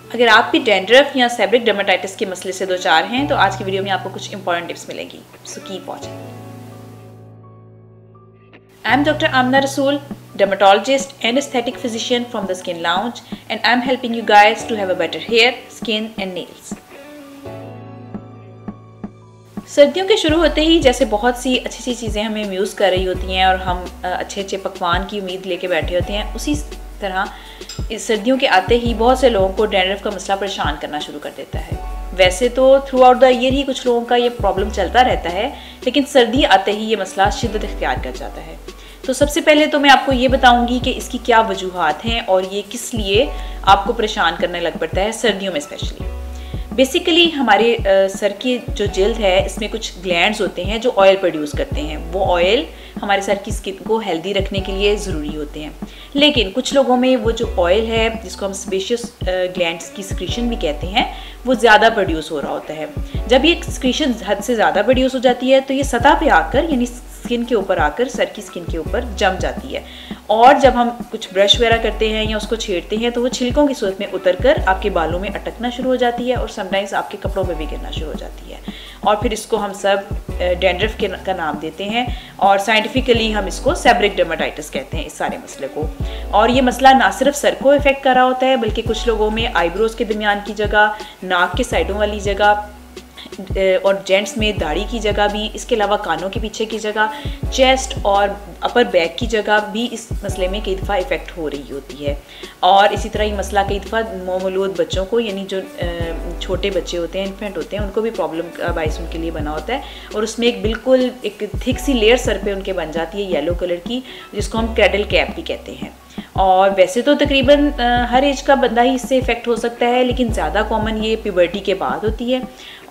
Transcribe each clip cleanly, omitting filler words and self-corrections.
अगर आप भी डैंड्रफ या सेबरिक डर्मेटाइटिस के मसले से दो चार हैं तो आज की वीडियो में आपको कुछ इंपॉर्टेंट टिप्स मिलेंगी, so keep watching. I am doctor Aamna Rasool, dermatologist and aesthetic physician from the Skin Lounge, and I'm helping you guys to have a better hair, skin and nails. सर्दियों के शुरू होते ही जैसे बहुत सी अच्छी चीज़ें हमें अम्यूज़ कर रही होती हैं और हम अच्छे पकवान की उम्मीद लेके बैठे होते हैं, उसी तरह इस सर्दियों के आते ही बहुत से लोगों को डैंड्रफ का मसला परेशान करना शुरू कर देता है। वैसे तो थ्रू आउट द ईयर ही कुछ लोगों का ये प्रॉब्लम चलता रहता है, लेकिन सर्दी आते ही ये मसला शिद्दत इख्तियार कर जाता है। तो सबसे पहले तो मैं आपको ये बताऊंगी कि इसकी क्या वजूहात हैं और ये किस लिए आपको परेशान करने लग पड़ता है सर्दियों में स्पेशली। बेसिकली हमारे सर की जो जिल्द है इसमें कुछ ग्लैंड्स होते हैं जो ऑयल प्रोड्यूस करते हैं। वो ऑयल हमारे सर की स्किन को हेल्दी रखने के लिए ज़रूरी होते हैं, लेकिन कुछ लोगों में वो जो ऑयल है जिसको हम सेबेशियस ग्लैंड्स की सिक्रीशन भी कहते हैं वो ज़्यादा प्रोड्यूस हो रहा होता है। जब ये सिक्रीशन हद से ज़्यादा प्रोड्यूस हो जाती है तो ये सतह पे आकर यानी स्किन के ऊपर आकर सर की स्किन के ऊपर जम जाती है, और जब हम कुछ ब्रश वगैरह करते हैं या उसको छेड़ते हैं तो वो छिलकों की सूरत में उतरकर आपके बालों में अटकना शुरू हो जाती है और समटाइम्स आपके कपड़ों पे भी गिरना शुरू हो जाती है, और फिर इसको हम सब डैंड्रफ का नाम देते हैं और साइंटिफिकली हम इसको सेबरिक डर्मेटाइटिस कहते हैं इस सारे मसले को। और ये मसला ना सिर्फ सर को इफेक्ट कर रहा होता है बल्कि कुछ लोगों में आईब्रोज के दरमियान की जगह, नाक के साइडों वाली जगह और जेंट्स में दाढ़ी की जगह भी, इसके अलावा कानों के पीछे की जगह, चेस्ट और अपर बैक की जगह भी इस मसले में कई दफ़ा इफ़ेक्ट हो रही होती है। और इसी तरह ये मसला कई दफ़ा मौलूद बच्चों को यानी जो छोटे बच्चे होते हैं, इन्फेंट होते हैं, उनको भी प्रॉब्लम का बाइस उनके लिए बना होता है और उसमें एक थिक सी लेयर सर पे उनके बन जाती है येलो कलर की, जिसको हम क्रैडल कैप भी कहते हैं। और वैसे तो तकरीबन हर एज का बंदा ही इससे इफ़ेक्ट हो सकता है, लेकिन ज़्यादा कॉमन ये प्यूबर्टी के बाद होती है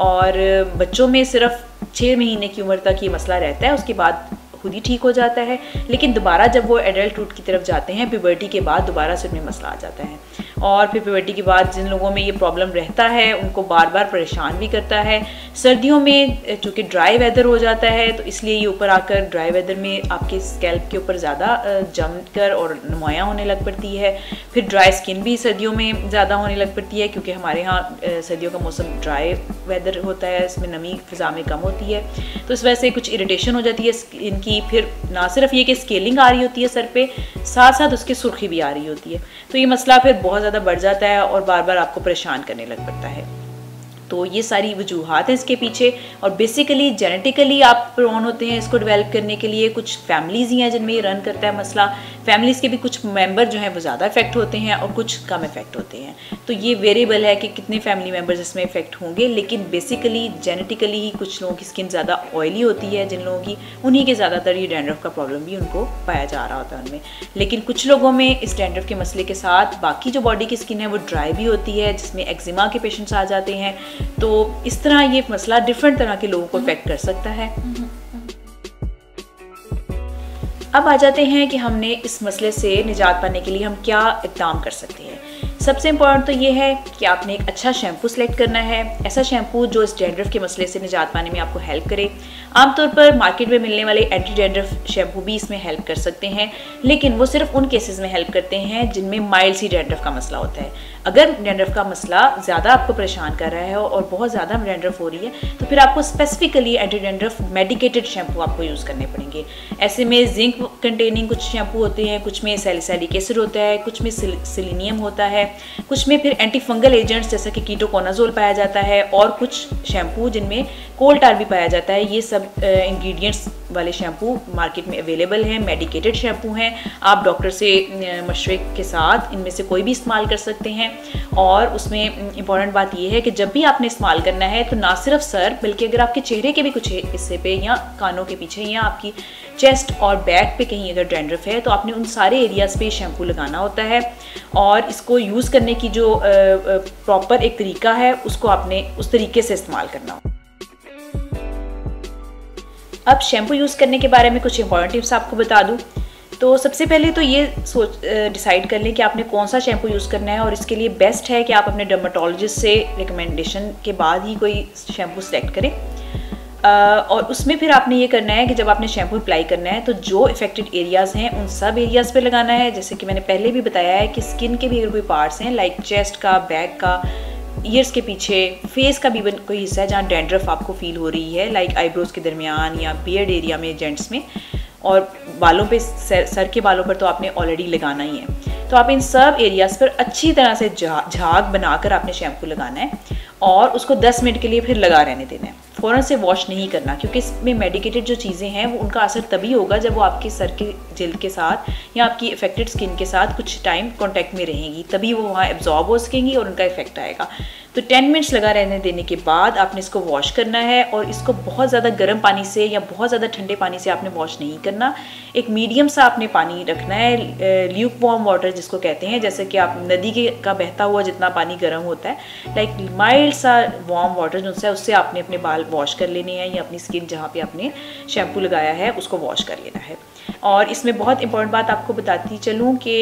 और बच्चों में सिर्फ 6 महीने की उम्र तक ये मसला रहता है, उसके बाद खुद ही ठीक हो जाता है। लेकिन दोबारा जब वो एडल्टहुड की तरफ जाते हैं प्यूबर्टी के बाद दोबारा से उनमें मसला आ जाता है, और फिर प्यूबर्टी के बाद जिन लोगों में ये प्रॉब्लम रहता है उनको बार बार परेशान भी करता है। सर्दियों में चूँकि ड्राई वेदर हो जाता है तो इसलिए ये ऊपर आकर ड्राई वेदर में आपके स्कैल्प के ऊपर ज़्यादा जम कर और नुमायाँ होने लग पड़ती है। फिर ड्राई स्किन भी सर्दियों में ज़्यादा होने लग पड़ती है क्योंकि हमारे यहाँ सर्दियों का मौसम ड्राई वेदर होता है, इसमें नमी फ़िज़ा में कम होती है, तो इस वजह से कुछ इरिटेशन हो जाती है स्किन की। फिर ना सिर्फ ये कि स्केलिंग आ रही होती है सर पे, साथ साथ उसकी सुर्खी भी आ रही होती है, तो ये मसला फिर बहुत ज़्यादा बढ़ जाता है और बार बार आपको परेशान करने लग पड़ता है। तो ये सारी वजूहात हैं इसके पीछे, और बेसिकली जेनेटिकली आप प्रोन होते हैं इसको डेवलप करने के लिए। कुछ फैमिलीज़ ही हैं जिनमें ये रन करता है मसला, फैमिलीज़ के भी कुछ मेंबर जो हैं वो ज़्यादा इफेक्ट होते हैं और कुछ कम इफेक्ट होते हैं, तो ये वेरिएबल है कि कितने फैमिली मेम्बर्स इसमें इफेक्ट होंगे। लेकिन बेसिकली जेनेटिकली ही कुछ लोगों की स्किन ज़्यादा ऑयली होती है, जिन लोगों की उन्हीं के ज़्यादातर ये डैंड्रफ का प्रॉब्लम भी उनको पाया जा रहा होता है उनमें। लेकिन कुछ लोगों में इस डैंड्रफ के मसले के साथ बाकी जो बॉडी की स्किन है वो ड्राई भी होती है, जिसमें एक्जिमा के पेशेंट्स आ जाते हैं। तो इस तरह ये मसला डिफरेंट तरह के लोगों को इफेक्ट कर सकता है। अब आ जाते हैं कि हमने इस मसले से निजात पाने के लिए हम क्या इक़दाम कर सकते हैं। सबसे इम्पॉर्टेंट तो ये है कि आपने एक अच्छा शैम्पू सेलेक्ट करना है, ऐसा शैम्पू जो इस डैंड्रफ के मसले से निजात पाने में आपको हेल्प करे। आमतौर पर मार्केट में मिलने वाले एंटी डैंड्रफ शैम्पू भी इसमें हेल्प कर सकते हैं, लेकिन वो सिर्फ उन केसेस में हेल्प करते हैं जिनमें माइल्ड सी डैंड्रफ का मसला होता है। अगर डैंड्रफ का मसला ज़्यादा आपको परेशान कर रहा है और बहुत ज़्यादा डैंड्रफ हो रही है तो फिर आपको specifically anti dandruff medicated shampoo आपको यूज़ करने पड़ेंगे। ऐसे में जिंक कंटेनिंग कुछ शैम्पू होते हैं, कुछ में सैलिसिलिक एसिड होता है, कुछ में सेलेनियम होता है, कुछ में फिर एंटी फंगल एजेंट्स जैसा कि कीटोकोनाजोल पाया जाता है, और कुछ शैम्पू जिनमें कोल टार भी पाया जाता है। ये सब इंग्रेडिएंट्स वाले शैम्पू मार्केट में अवेलेबल हैं, मेडिकेटेड शैम्पू हैं। आप डॉक्टर से मशवरे के साथ इनमें से कोई भी इस्तेमाल कर सकते हैं। और उसमें इम्पॉर्टेंट बात यह है कि जब भी आपने इस्तेमाल करना है तो ना सिर्फ सर बल्कि अगर आपके चेहरे के भी कुछ हिस्से पे या कानों के पीछे या आपकी चेस्ट और बैक पे कहीं अगर डैंड्रफ है तो आपने उन सारे एरियाज़ पे शैम्पू लगाना होता है, और इसको यूज़ करने की जो प्रॉपर एक तरीका है उसको आपने उस तरीके से इस्तेमाल करना हो। अब शैम्पू यूज़ करने के बारे में कुछ इंपॉर्टेंट टिप्स आपको बता दूं। तो सबसे पहले तो ये डिसाइड कर लें कि आपने कौन सा शैम्पू यूज़ करना है, और इसके लिए बेस्ट है कि आप अपने डर्मेटोलॉजिस्ट से रिकमेंडेशन के बाद ही कोई शैम्पू सेलेक्ट करें। और उसमें फिर आपने ये करना है कि जब आपने शैम्पू अप्लाई करना है तो जो इफेक्टेड एरियाज़ हैं उन सब एरियाज़ पे लगाना है। जैसे कि मैंने पहले भी बताया है कि स्किन के भी अगर कोई पार्ट्स हैं लाइक चेस्ट का, बैक का, ईयर्स के पीछे, फेस का भी कोई हिस्सा है जहाँ डैंड्रफ आपको फील हो रही है, लाइक आईब्रोज के दरमियान या बियर्ड एरिया में, जेंट्स में, और बालों पे, सर के बालों पर तो आपने ऑलरेडी लगाना ही है। तो आप इन सब एरियाज़ पर अच्छी तरह से झाग बनाकर आपने शैम्पू लगाना है और उसको 10 मिनट के लिए फिर लगा रहने देना है। फ़ौरन से वॉश नहीं करना, क्योंकि इसमें मेडिकेटेड जो चीज़ें हैं वो उनका असर तभी होगा जब वो आपके सर के जिल्द के साथ या आपकी इफेक्टेड स्किन के साथ कुछ टाइम कांटेक्ट में रहेंगी, तभी वो वहाँ एब्जॉर्ब हो सकेंगी और उनका इफेक्ट आएगा। तो 10 मिनट्स लगा रहने देने के बाद आपने इसको वॉश करना है और इसको बहुत ज़्यादा गर्म पानी से या बहुत ज़्यादा ठंडे पानी से आपने वॉश नहीं करना। एक मीडियम सा आपने पानी रखना है, ल्यूक वार्म वाटर जिसको कहते हैं, जैसे कि आप नदी का बहता हुआ जितना पानी गर्म होता है, लाइक माइल्ड सा वार्म वाटर जो है उससे आपने अपने बाल वॉश कर लेने हैं या अपनी स्किन जहाँ पे आपने शैम्पू लगाया है उसको वॉश कर लेना है। और इसमें बहुत इंपॉर्टेंट बात आपको बताती चलूँ कि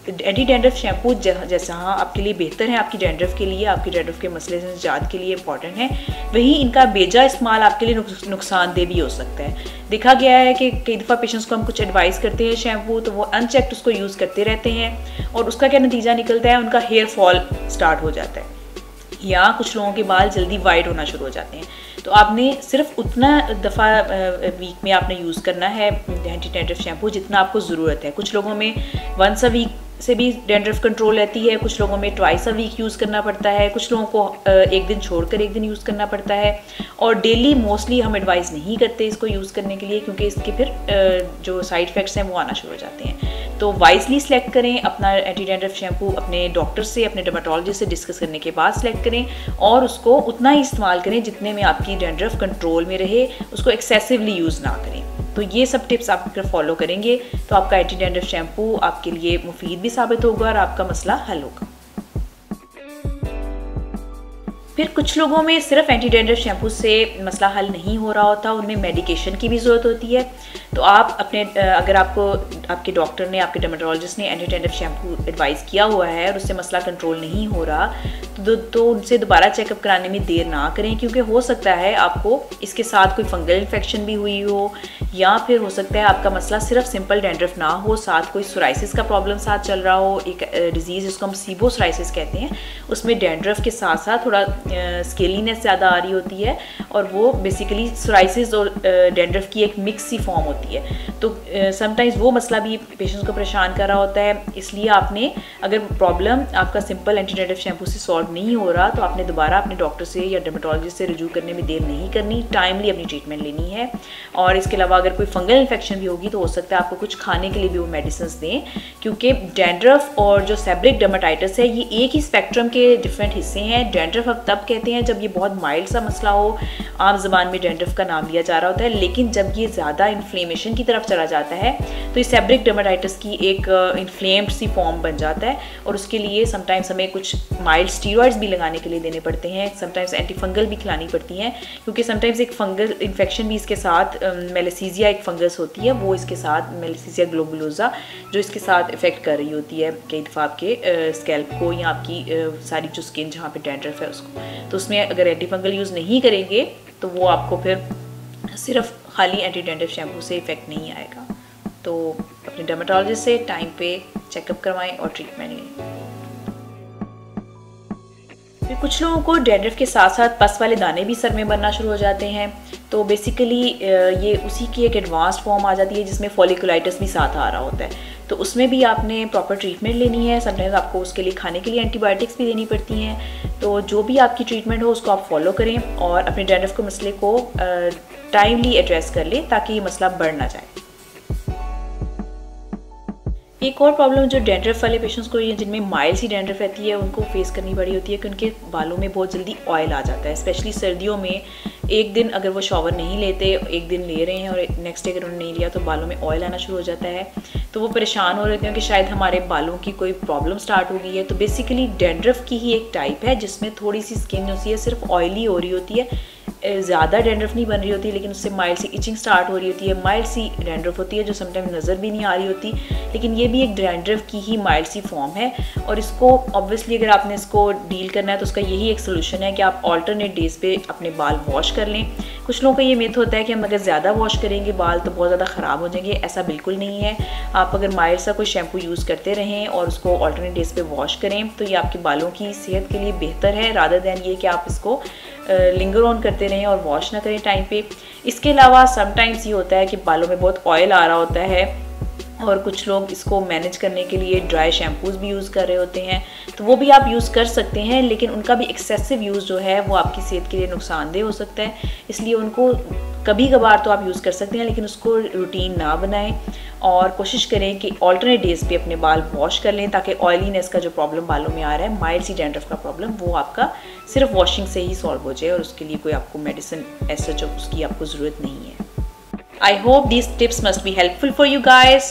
एंटी डैंड्रफ शैम्पू जैसा आपके लिए बेहतर है, आपकी डैंड्रफ के लिए, आपकी डैंड्रफ के मसले से निजात के लिए इंपॉर्टेंट है, वहीं इनका बेजा इस्तेमाल आपके लिए नुकसानदेह भी हो सकता है। देखा गया है कि कई दफ़ा पेशेंट्स को हम कुछ एडवाइस करते हैं शैम्पू, तो वो अनचेक्ड उसको यूज़ करते रहते हैं और उसका क्या नतीजा निकलता है, उनका हेयर फॉल स्टार्ट हो जाता है या कुछ लोगों के बाल जल्दी वाइट होना शुरू हो जाते हैं। तो आपने सिर्फ उतना दफ़ा वीक में आपने यूज़ करना है एंटी डैंड्रफ शैम्पू जितना आपको ज़रूरत है। कुछ लोगों में वंस अ वीक से भी डैंड्रफ कंट्रोल रहती है, कुछ लोगों में ट्वाइस अ वीक यूज़ करना पड़ता है, कुछ लोगों को एक दिन छोड़कर एक दिन यूज़ करना पड़ता है, और डेली मोस्टली हम एडवाइस नहीं करते इसको यूज़ करने के लिए, क्योंकि इसके फिर जो साइड इफ़ेक्ट्स हैं वो आना शुरू हो जाते हैं। तो वाइजली सेलेक्ट करें अपना एंटी डैंड्रफ शैम्पू, अपने डॉक्टर से, अपने डर्मेटोलॉजिस्ट से डिस्कस करने के बाद सेलेक्ट करें और उसको उतना ही इस्तेमाल करें जितने में आपकी डैंड्रफ कंट्रोल में रहे, उसको एक्सेसिवली यूज़ ना करें। तो ये सब टिप्स आप अगर फॉलो करेंगे तो आपका एंटी डैंड्रफ शैम्पू आपके लिए मुफीद भी साबित होगा और आपका मसला हल होगा। फिर कुछ लोगों में सिर्फ एंटी डैंड्रफ शैम्पू से मसला हल नहीं हो रहा होता, उनमें मेडिकेशन की भी ज़रूरत होती है। तो आप अपने अगर आपको आपके डॉक्टर ने, आपके डर्मेटोलॉजिस्ट ने एंटी डैंड्रफ शैम्पू एडवाइस किया हुआ है और उससे मसला कंट्रोल नहीं हो रहा तो उनसे दोबारा चेकअप कराने में देर ना करें, क्योंकि हो सकता है आपको इसके साथ कोई फंगल इन्फेक्शन भी हुई हो, या फिर हो सकता है आपका मसला सिर्फ सिंपल डैंड्रफ ना हो, साथ कोई सोराइसिस का प्रॉब्लम साथ चल रहा हो, एक डिजीज़ जिसको हम सीबोसोराइसिस कहते हैं, उसमें डैंड्रफ के साथ साथ थोड़ा स्केलीनेस ज़्यादा आ रही होती है और वो बेसिकली सोराइसिस और डैंड्रफ की एक मिक्स सी फॉर्म होती है। तो समटाइम्स वो मसला भी पेशेंट्स को परेशान कर रहा होता है। इसलिए आपने, अगर प्रॉब्लम आपका सिंपल एंटी डैंड्रफ शैम्पू से सॉल्व नहीं हो रहा, तो आपने दोबारा अपने डॉक्टर से या डर्मेटोलॉजिस्ट से रिव्यू करने में देर नहीं करनी, टाइमली अपनी ट्रीटमेंट लेनी है। और इसके अलावा अगर कोई फंगल इन्फेक्शन भी होगी तो हो सकता है आपको कुछ खाने के लिए भी वो मेडिसिन दें, क्योंकि डैंड्रफ और जो सेबरिक डर्मेटाइटिस है ये एक ही स्पेक्ट्रम के डिफरेंट हिस्से हैं। डैंड्रफ अब तब कहते हैं जब ये बहुत माइल्ड सा मसला हो, आम ज़बान में डैंड्रफ का नाम लिया जा रहा होता है, लेकिन जब ये ज़्यादा इन्फ्लेमेशन की तरफ चला जाता है तो ये सेबरिक डर्मेटाइटिस की एक इन्फ्लेम्ड सी फॉर्म बन जाता है और उसके लिए समटाइम्स हमें कुछ माइल्ड स्टीरॉइड्स भी लगाने के लिए देने पड़ते हैं, समटाइम्स एंटी फंगल भी खिलानी पड़ती हैं, क्योंकि समटाइम्स एक फंगल इन्फेक्शन भी इसके साथ, मेलेसीजिया एक फंगस होती है, वो इसके साथ मेलेसीजिया ग्लोबुलोजा जो इसके साथ इफेक्ट कर रही होती है कई दफ़ा आपके स्कैल्प को या आपकी सारी जो स्किन जहाँ पे डैंड्रफ है उसको। तो उसमें अगर एंटी फंगल यूज़ नहीं करेंगे तो वो आपको फिर सिर्फ खाली एंटी डैंड्रफ शैम्पू से इफेक्ट नहीं आएगा। तो अपने डर्मेटोलॉजिस्ट से टाइम पे चेकअप करवाएं और ट्रीटमेंट लें। फिर कुछ लोगों को डैंड्रफ के साथ साथ पस वाले दाने भी सर में बनना शुरू हो जाते हैं। तो बेसिकली ये उसी की एक एडवांस्ड फॉर्म आ जाती है जिसमें फॉलिकुलाइटिस भी साथ आ रहा होता है। तो उसमें भी आपने प्रॉपर ट्रीटमेंट लेनी है। समटाइम्स आपको उसके लिए खाने के लिए एंटीबायोटिक्स भी देनी पड़ती हैं। तो जो भी आपकी ट्रीटमेंट हो उसको आप फॉलो करें और अपने डैंड्रफ के मसले को टाइमली एड्रेस कर लें ताकि ये मसला बढ़ ना जाए। एक और प्रॉब्लम जो डैंड्रफ वाले पेशेंट्स को, जिनमें माइल्ड सी डैंड्रफ रहती है, उनको फेस करनी पड़ी होती है कि उनके बालों में बहुत जल्दी ऑयल आ जाता है। स्पेशली सर्दियों में एक दिन अगर वो शॉवर नहीं लेते, एक दिन ले रहे हैं और नेक्स्ट डे अगर उन्होंने नहीं लिया तो बालों में ऑयल आना शुरू हो जाता है। तो वो परेशान हो रहे होते हैं कि शायद हमारे बालों की कोई प्रॉब्लम स्टार्ट हो गई है। तो बेसिकली डैंड्रफ की ही एक टाइप है जिसमें थोड़ी सी स्किन होती है सिर्फ ऑयली हो रही होती है, ज़्यादा डैंड्रफ नहीं बन रही होती, लेकिन उससे माइल्ड सी इचिंग स्टार्ट हो रही होती है, माइल्ड सी डैंड्रफ होती है जो समटाइम नज़र भी नहीं आ रही होती, लेकिन ये भी एक डैंड्रफ की ही माइल्ड सी फॉर्म है। और इसको ऑब्वियसली अगर आपने इसको डील करना है तो उसका यही एक सोल्यूशन है कि आप ऑल्टरनेट डेज पे अपने बाल वॉश कर लें। कुछ लोगों का ये मिथ होता है कि हम अगर ज़्यादा वॉश करेंगे बाल तो बहुत ज़्यादा ख़राब हो जाएंगे, ऐसा बिल्कुल नहीं है। आप अगर माइल्ड सा कोई शैम्पू यूज़ करते रहें और उसको ऑल्टरनेट डेज पे वॉश करें तो ये आपके बालों की सेहत के लिए बेहतर है, रादर दैन ये कि आप इसको लिंगर ऑन करते रहें और वॉश ना करें टाइम पे। इसके अलावा समटाइम्स ये होता है कि बालों में बहुत ऑयल आ रहा होता है और कुछ लोग इसको मैनेज करने के लिए ड्राई शैम्पूज़ भी यूज़ कर रहे होते हैं, तो वो भी आप यूज़ कर सकते हैं, लेकिन उनका भी एक्सेसिव यूज़ जो है वो आपकी सेहत के लिए नुकसानदेह हो सकता है। इसलिए उनको कभी कभार तो आप यूज़ कर सकते हैं, लेकिन उसको रूटीन ना बनाएं और कोशिश करें कि ऑल्टरनेट डेज पे अपने बाल वॉश कर लें, ताकि ऑयलीनेस का जो प्रॉब्लम बालों में आ रहा है, माइल्ड सी डैंड्रफ का प्रॉब्लम, वो आपका सिर्फ वॉशिंग से ही सॉल्व हो जाए और उसके लिए कोई आपको मेडिसिन ऐसा जो उसकी आपको ज़रूरत नहीं है। I hope these tips must be helpful for you guys.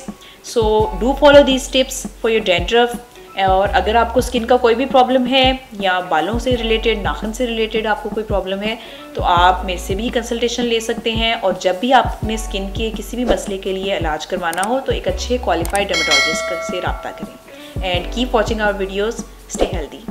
So do follow these tips for your dandruff. और अगर आपको स्किन का कोई भी प्रॉब्लम है या बालों से रिलेटेड, नाखून से रिलेटेड आपको कोई प्रॉब्लम है तो आप मेरे से भी कंसल्टेशन ले सकते हैं। और जब भी आप अपने स्किन के किसी भी मसले के लिए इलाज करवाना हो तो एक अच्छे क्वालिफाइड डर्मेटोलॉजिस्ट से रब्ता करें। And keep watching our videos. Stay healthy.